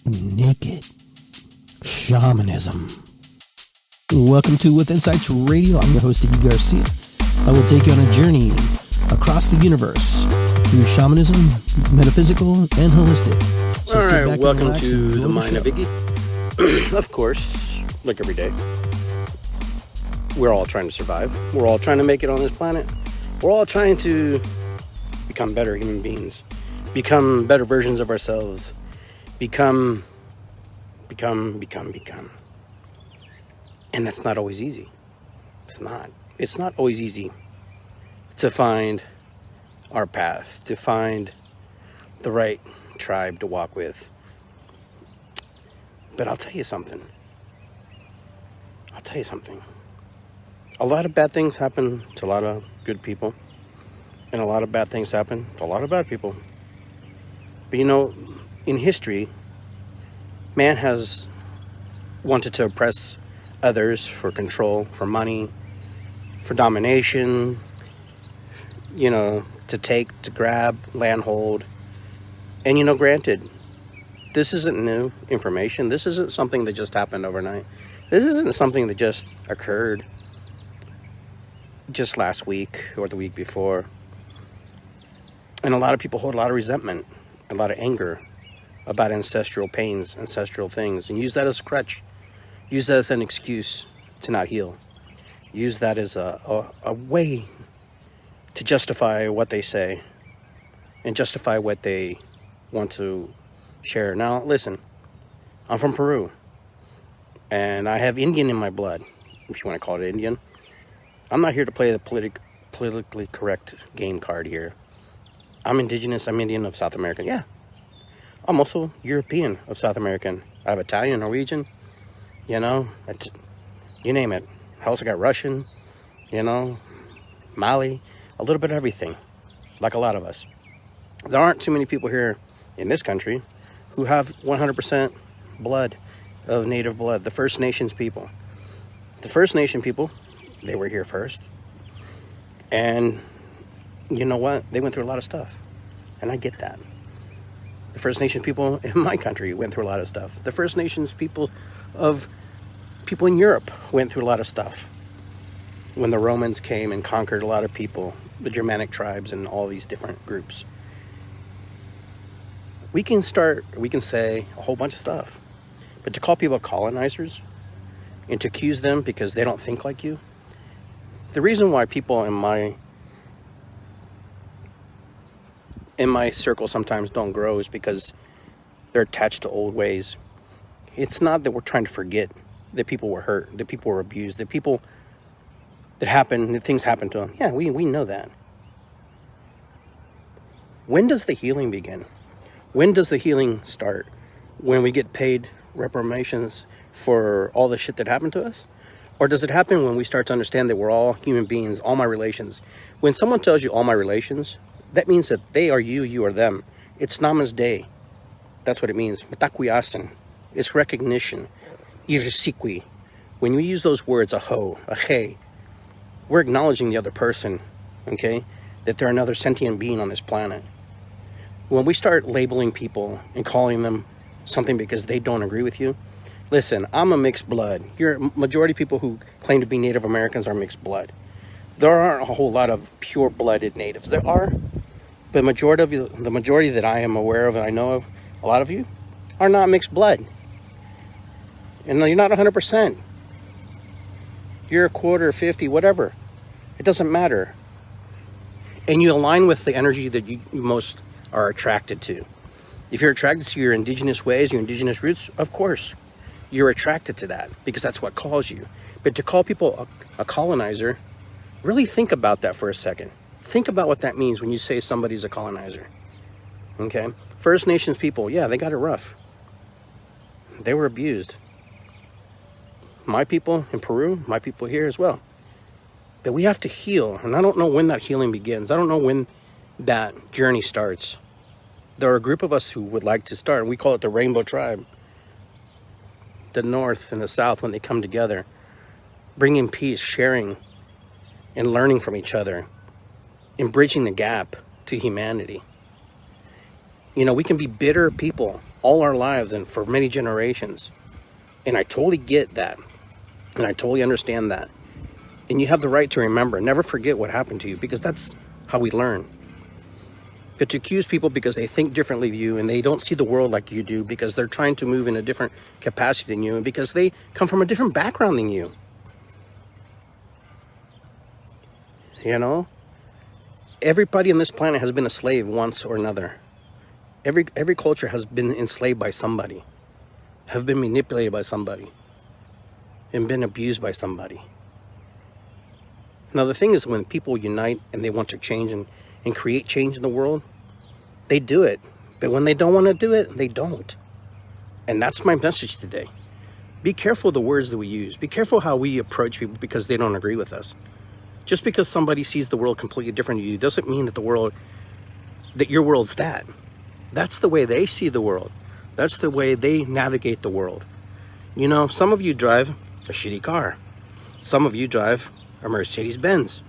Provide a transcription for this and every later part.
Naked Shamanism. Welcome to With Insights Radio. I'm your host, Iggy Garcia. I will take you on a journey across the universe through shamanism, metaphysical, and holistic. So all right, welcome to the Mind of Iggy. Of course, like every day, we're all trying to survive. We're all trying to make it on this planet. We're all trying to become better human beings, become better versions of ourselves, become. And that's not always easy. It's not. It's not always easy to find our path, to find the right tribe to walk with. But I'll tell you something. A lot of bad things happen to a lot of good people, and a lot of bad things happen to a lot of bad people. But you know, in history, man has wanted to oppress others for control, for money, for domination, you know, to take, to grab, landhold. And you know, granted, this isn't new information. This isn't something that just happened overnight. This isn't something that just occurred just last week or the week before. And a lot of people hold a lot of resentment, a lot of anger about ancestral pains, ancestral things, and use that as a crutch. Use that as an excuse to not heal. Use that as a way to justify what they say and justify what they want to share. Now, listen, I'm from Peru, and I have Indian in my blood, if you want to call it Indian. I'm not here to play the politically correct game card here. I'm indigenous, I'm Indian of South America. Yeah, I'm also European of South American. I have Italian, Norwegian, you know, you name it. I also got Russian, you know, Mali, a little bit of everything, like a lot of us. There aren't too many people here in this country who have 100% blood of native blood, the First Nations people. The First Nation people, they were here first. And you know what? They went through a lot of stuff. And I get that. The First Nation people in my country went through a lot of stuff. The First Nations people in Europe went through a lot of stuff. When the Romans came and conquered a lot of people, the Germanic tribes and all these different groups. We can say a whole bunch of stuff. But to call people colonizers and to accuse them because they don't think like you, the reason why people in my circle sometimes don't grow is because they're attached to old ways. It's not that we're trying to forget that people were hurt, that people were abused, that things happened to them. Yeah, we know that. When does the healing begin? When does the healing start? When we get paid reparations for all the shit that happened to us? Or does it happen when we start to understand that we're all human beings, all my relations? When someone tells you all my relations, that means that they are you, you are them. It's Namaste. That's what it means. Mitakuyasan. It's recognition. Irisikwi. When we use those words, aho, ahe, we're acknowledging the other person, okay? That they're another sentient being on this planet. When we start labeling people and calling them something because they don't agree with you, listen, I'm a mixed blood. Majority of people who claim to be Native Americans are mixed blood. There aren't a whole lot of pure-blooded natives. There are, but the majority that I am aware of and I know of, a lot of you, are not mixed blood. And no, you're not 100%. You're a quarter, 50, whatever. It doesn't matter. And you align with the energy that you most are attracted to. If you're attracted to your indigenous ways, your indigenous roots, of course, you're attracted to that because that's what calls you. But to call people a colonizer, really think about that for a second. Think about what that means when you say somebody's a colonizer. Okay? First Nations people, yeah, they got it rough. They were abused. My people in Peru, my people here as well. That we have to heal. And I don't know when that healing begins. I don't know when that journey starts. There are a group of us who would like to start. We call it the Rainbow Tribe. The North and the South, when they come together, bringing peace, sharing, and learning from each other, and bridging the gap to humanity. You know, we can be bitter people all our lives and for many generations. And I totally get that. And I totally understand that. And you have the right to remember. Never forget what happened to you, because that's how we learn. But to accuse people because they think differently of you and they don't see the world like you do, because they're trying to move in a different capacity than you, and because they come from a different background than you. You know? Everybody on this planet has been a slave once or another. Every culture has been enslaved by somebody, have been manipulated by somebody, and been abused by somebody. Now the thing is, when people unite and they want to change and create change in the world, they do it. But when they don't want to do it, they don't. And that's my message today. Be careful of the words that we use. Be careful how we approach people because they don't agree with us. Just because somebody sees the world completely different to you doesn't mean that your world's that. That's the way they see the world. That's the way they navigate the world. You know, some of you drive a shitty car. Some of you drive a Mercedes-Benz.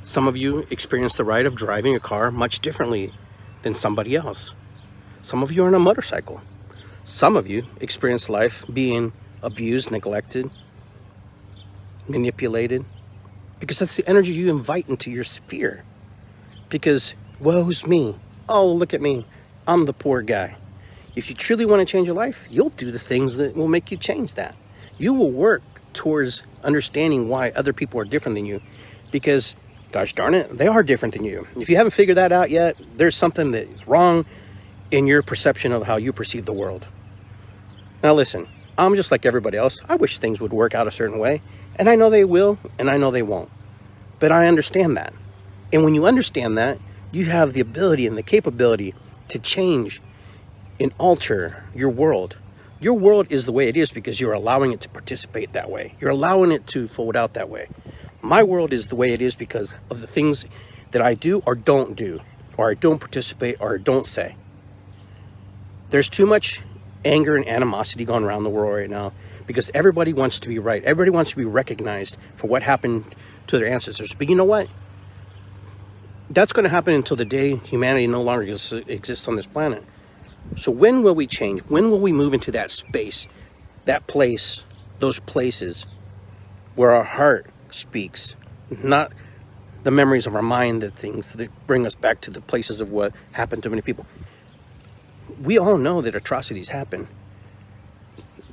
Some of you experience the ride of driving a car much differently than somebody else. Some of you are on a motorcycle. Some of you experience life being abused, neglected, manipulated, because that's the energy you invite into your sphere. Because, woe's me. Oh, look at me. I'm the poor guy. If you truly want to change your life, you'll do the things that will make you change that. You will work towards understanding why other people are different than you, because gosh darn it, they are different than you. If you haven't figured that out yet, there's something that is wrong in your perception of how you perceive the world. Now listen, I'm just like everybody else. I wish things would work out a certain way, and I know they will, and I know they won't. But I understand that. And when you understand that, you have the ability and the capability to change and alter your world. Your world is the way it is because you're allowing it to participate that way. You're allowing it to fold out that way. My world is the way it is because of the things that I do or don't do, or I don't participate, or I don't say. There's too much anger and animosity going around the world right now because everybody wants to be right. Everybody wants to be recognized for what happened to their ancestors. But you know what? That's going to happen until the day humanity no longer exists on this planet. So when will we change? When will we move into that space, that place, those places where our heart speaks, not the memories of our mind, that things that bring us back to the places of what happened to many people? We all know that atrocities happen.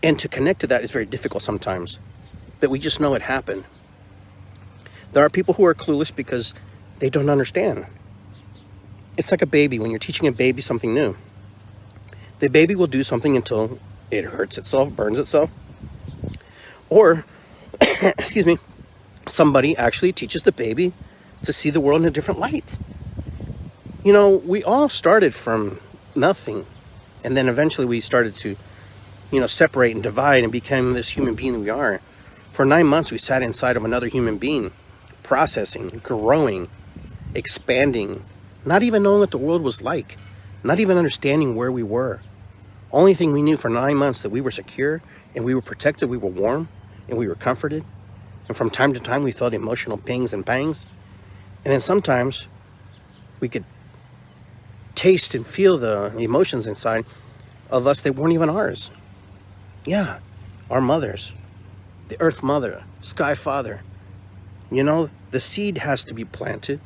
And to connect to that is very difficult sometimes. But we just know it happened. There are people who are clueless because they don't understand. It's like a baby. When you're teaching a baby something new, the baby will do something until it hurts itself, burns itself. Or, excuse me, somebody actually teaches the baby to see the world in a different light. You know, we all started from nothing. And then eventually we started to, separate and divide and become this human being that we are. For 9 months, we sat inside of another human being, processing, growing, expanding, not even knowing what the world was like, not even understanding where we were. Only thing we knew for 9 months that we were secure and we were protected, we were warm and we were comforted. And from time to time, we felt emotional pings and pangs. And then sometimes we could taste and feel the emotions inside of us that weren't even ours. Yeah, our mothers, the earth mother, sky father. The seed has to be planted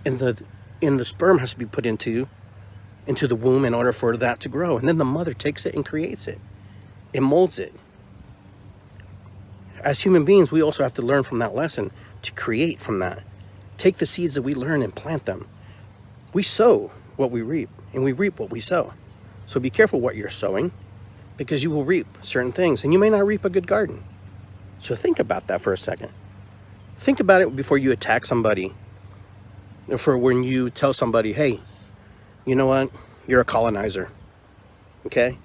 and the sperm has to be put into the womb in order for that to grow. And then the mother takes it and creates it and molds it. As human beings, we also have to learn from that lesson to create from that. Take the seeds that we learn and plant them. We sow what we reap, and we reap what we sow. So be careful what you're sowing, because you will reap certain things, and you may not reap a good garden. So think about that for a second. Think about it before you attack somebody, or for when you tell somebody, hey, you know what? You're a colonizer. Okay?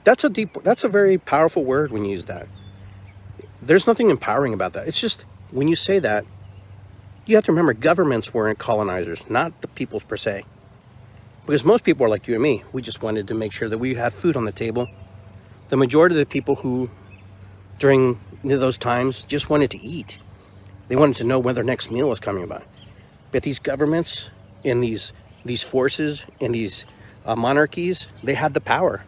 That's a very powerful word when you use that. There's nothing empowering about that. It's just, when you say that, you have to remember governments weren't colonizers, not the peoples per se. Because most people are like you and me. We just wanted to make sure that we had food on the table. The majority of the people who, during those times, just wanted to eat. They wanted to know when their next meal was coming about. But these governments and these forces and these monarchies, they had the power.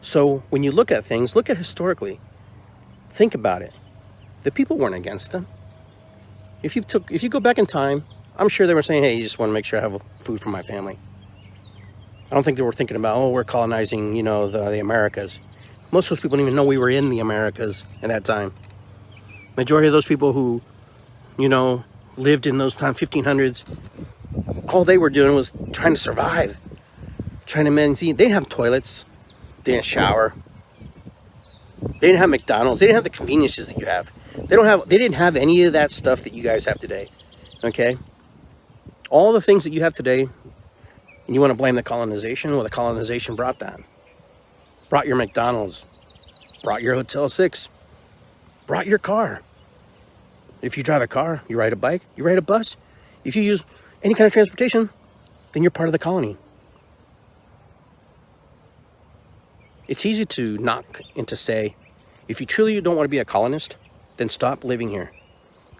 So when you look at things, look at historically. Think about it. The people weren't against them. If you go back in time, I'm sure they were saying, hey, you just want to make sure I have food for my family. I don't think they were thinking about, oh, we're colonizing, the Americas. Most of those people didn't even know we were in the Americas at that time. Majority of those people who, lived in those 1500s, all they were doing was trying to survive. Trying to maintain. They didn't have toilets. They didn't shower. They didn't have McDonald's. They didn't have the conveniences that you have. They didn't have any of that stuff that you guys have today. Okay? All the things that you have today, and you want to blame the colonization? Well, the colonization brought that. Brought your McDonald's. Brought your Hotel 6. Brought your car. If you drive a car, you ride a bike, you ride a bus. If you use any kind of transportation, then you're part of the colony. It's easy to knock and to say, if you truly don't want to be a colonist, then stop living here.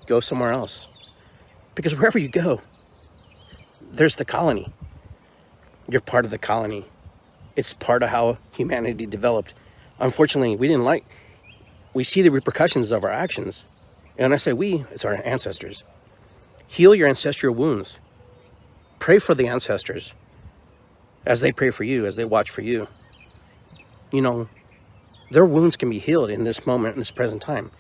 Go somewhere else. Because wherever you go, there's the colony. You're part of the colony. It's part of how humanity developed. Unfortunately, we see the repercussions of our actions. And when I say we, it's our ancestors. Heal your ancestral wounds. Pray for the ancestors as they pray for you, as they watch for you. Their wounds can be healed in this moment, in this present time.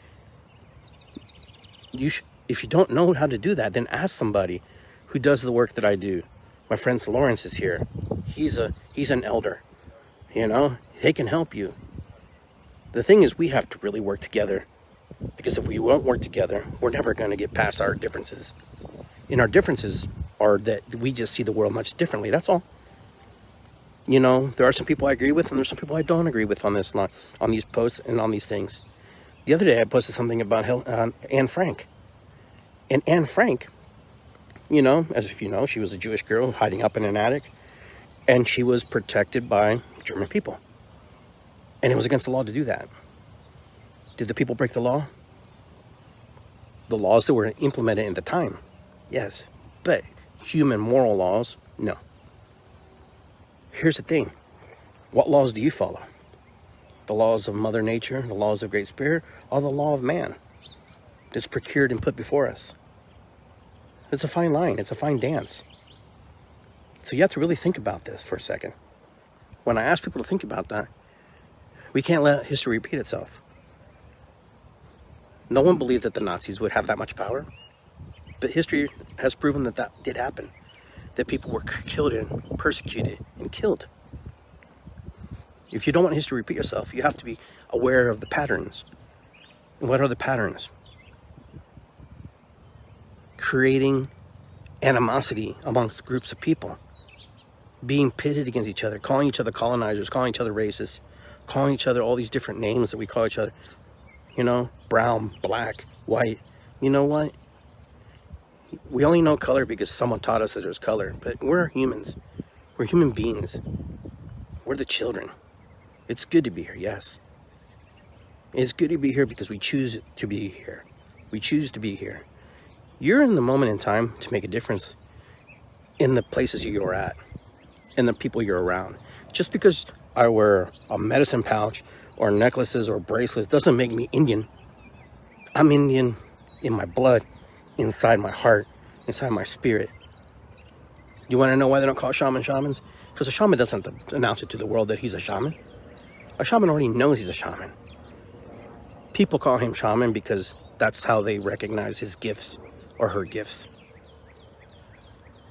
If you don't know how to do that, then ask somebody who does the work that I do. My friend Lawrence is here. He's an elder. They can help you. The thing is, we have to really work together, because if we won't work together, we're never going to get past our differences. And our differences are that we just see the world much differently. That's all. There are some people I agree with, and there's some people I don't agree with on these posts and on these things. The other day I posted something about Anne Frank. And Anne Frank, as if you know, she was a Jewish girl hiding up in an attic, and she was protected by German people. And it was against the law to do that. Did the people break the law? The laws that were implemented in the time, yes. But human moral laws, no. Here's the thing. What laws do you follow? The laws of Mother Nature, the laws of Great Spirit, or the law of man that's procured and put before us? It's a fine line. It's a fine dance. So you have to really think about this for a second. When I ask people to think about that, we can't let history repeat itself. No one believed that the Nazis would have that much power, but history has proven that that did happen, that people were killed and persecuted and killed. If you don't want history to repeat itself, you have to be aware of the patterns. And what are the patterns? Creating animosity amongst groups of people, being pitted against each other, calling each other colonizers, calling each other racist, calling each other all these different names that we call each other, brown, black, white. You know what? We only know color because someone taught us that there's color, but we're humans. We're human beings. We're the children. It's good to be here, yes. It's good to be here because we choose to be here. We choose to be here. You're in the moment in time to make a difference in the places you're at, in the people you're around. Just because I wear a medicine pouch or necklaces or bracelets doesn't make me Indian. I'm Indian in my blood, inside my heart, inside my spirit. You want to know why they don't call shamans? Because a shaman doesn't announce it to the world that he's a shaman. A shaman already knows he's a shaman. People call him shaman because that's how they recognize his gifts or her gifts.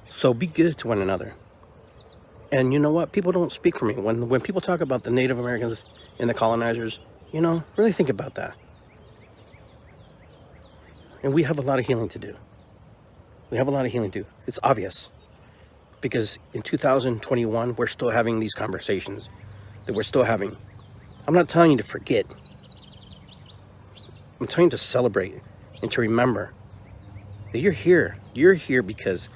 So be good to one another. And you know what? People don't speak for me. When people talk about the Native Americans and the colonizers, really think about that. And we have a lot of healing to do. It's obvious. Because in 2021, we're still having these conversations that we're still having. I'm not telling you to forget. I'm telling you to celebrate and to remember that you're here. You're here because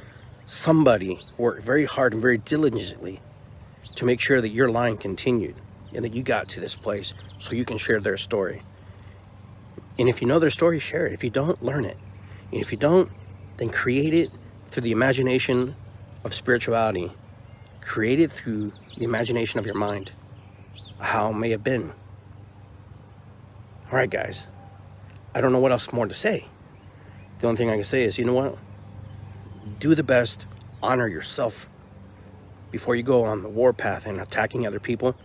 somebody worked very hard and very diligently to make sure that your line continued and that you got to this place so you can share their story. And if you know their story, share it. If you don't, learn it. And if you don't, then create it through the imagination of spirituality created through the imagination of your mind, how it may have been. All right, guys, I don't know what else more to say. The only thing I can say is, you know what? Do the best, honor yourself before you go on the warpath and attacking other people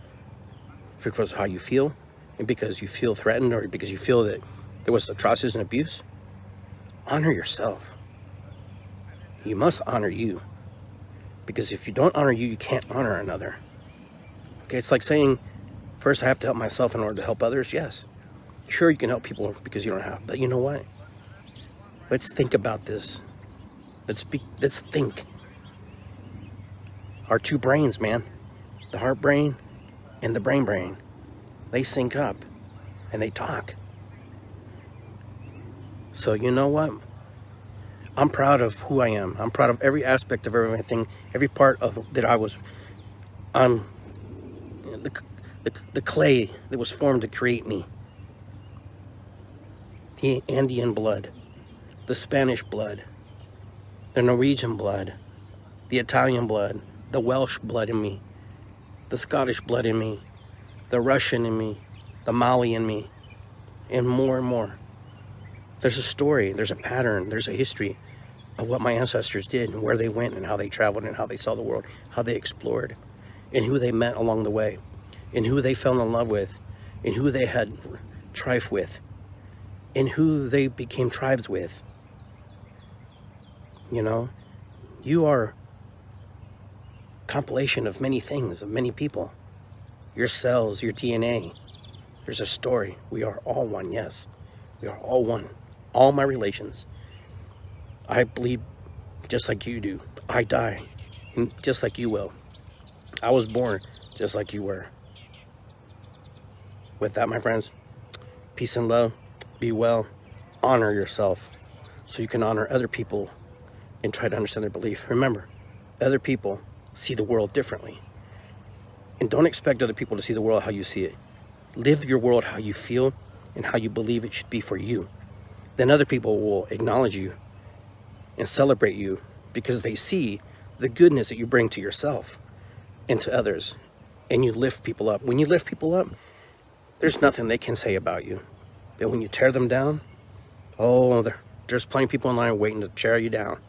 because of how you feel, and because you feel threatened, or because you feel that there was atrocities and abuse. Honor yourself. You must honor you. Because if you don't honor you, you can't honor another. Okay, it's like saying, first I have to help myself in order to help others. Yes. Sure, you can help people because you don't have. But you know what? Let's think about this. Let's think. Our two brains, man. The heart brain and the brain. They sync up and they talk. So you know what? I'm proud of who I am. I'm proud of every aspect of everything, every part of that I was. I'm the clay that was formed to create me. The Andean blood, the Spanish blood, the Norwegian blood, the Italian blood, the Welsh blood in me, the Scottish blood in me, the Russian in me, the Mali in me, and more. There's a story, there's a pattern, there's a history of what my ancestors did and where they went and how they traveled and how they saw the world, how they explored, and who they met along the way, and who they fell in love with, and who they had strife with, and who they became tribes with. You know, you are a compilation of many things, of many people. Your cells, your DNA. There's a story. We are all one, yes. We are all one. All my relations. I bleed just like you do. I die just like you will. I was born just like you were. With that, my friends, peace and love. Be well. Honor yourself so you can honor other people and try to understand their belief. Remember, other people see the world differently. And don't expect other people to see the world how you see it. Live your world how you feel and how you believe it should be for you. Then other people will acknowledge you and celebrate you because they see the goodness that you bring to yourself and to others. And you lift people up. When you lift people up, there's nothing they can say about you. But when you tear them down, there's plenty of people in line waiting to tear you down.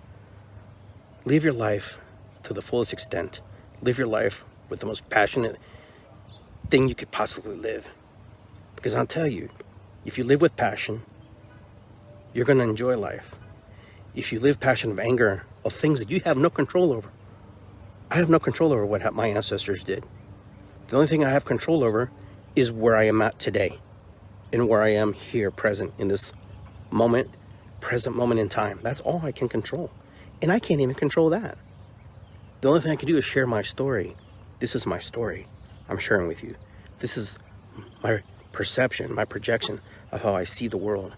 Live your life to the fullest extent. Live your life with the most passionate thing you could possibly live. Because I'll tell you, if you live with passion, you're going to enjoy life. If you live passion of anger, of things that you have no control over. I have no control over what my ancestors did. The only thing I have control over is where I am at today. And where I am here, present, in this moment, present moment in time. That's all I can control. And I can't even control that. The only thing I can do is share my story. This is my story I'm sharing with you. This is my perception, my projection of how I see the world.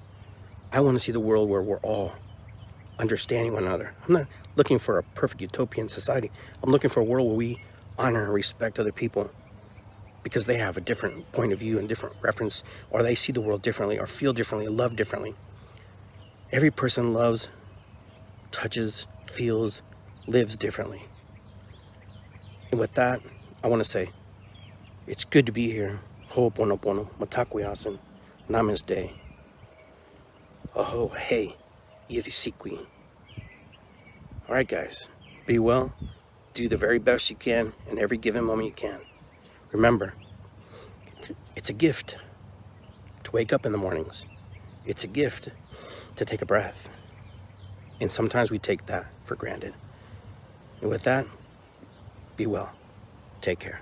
I want to see the world where we're all understanding one another. I'm not looking for a perfect utopian society. I'm looking for a world where we honor and respect other people because they have a different point of view and different reference, or they see the world differently, or feel differently, love differently. Every person loves, touches, feels, lives differently. And with that, I want to say, it's good to be here. Ho'oponopono, matakuyasin, namaste. Aho, hey, irisikwi. All right, guys, be well. Do the very best you can in every given moment you can. Remember, it's a gift to wake up in the mornings. It's a gift to take a breath. And sometimes we take that for granted. And with that, be well. Take care.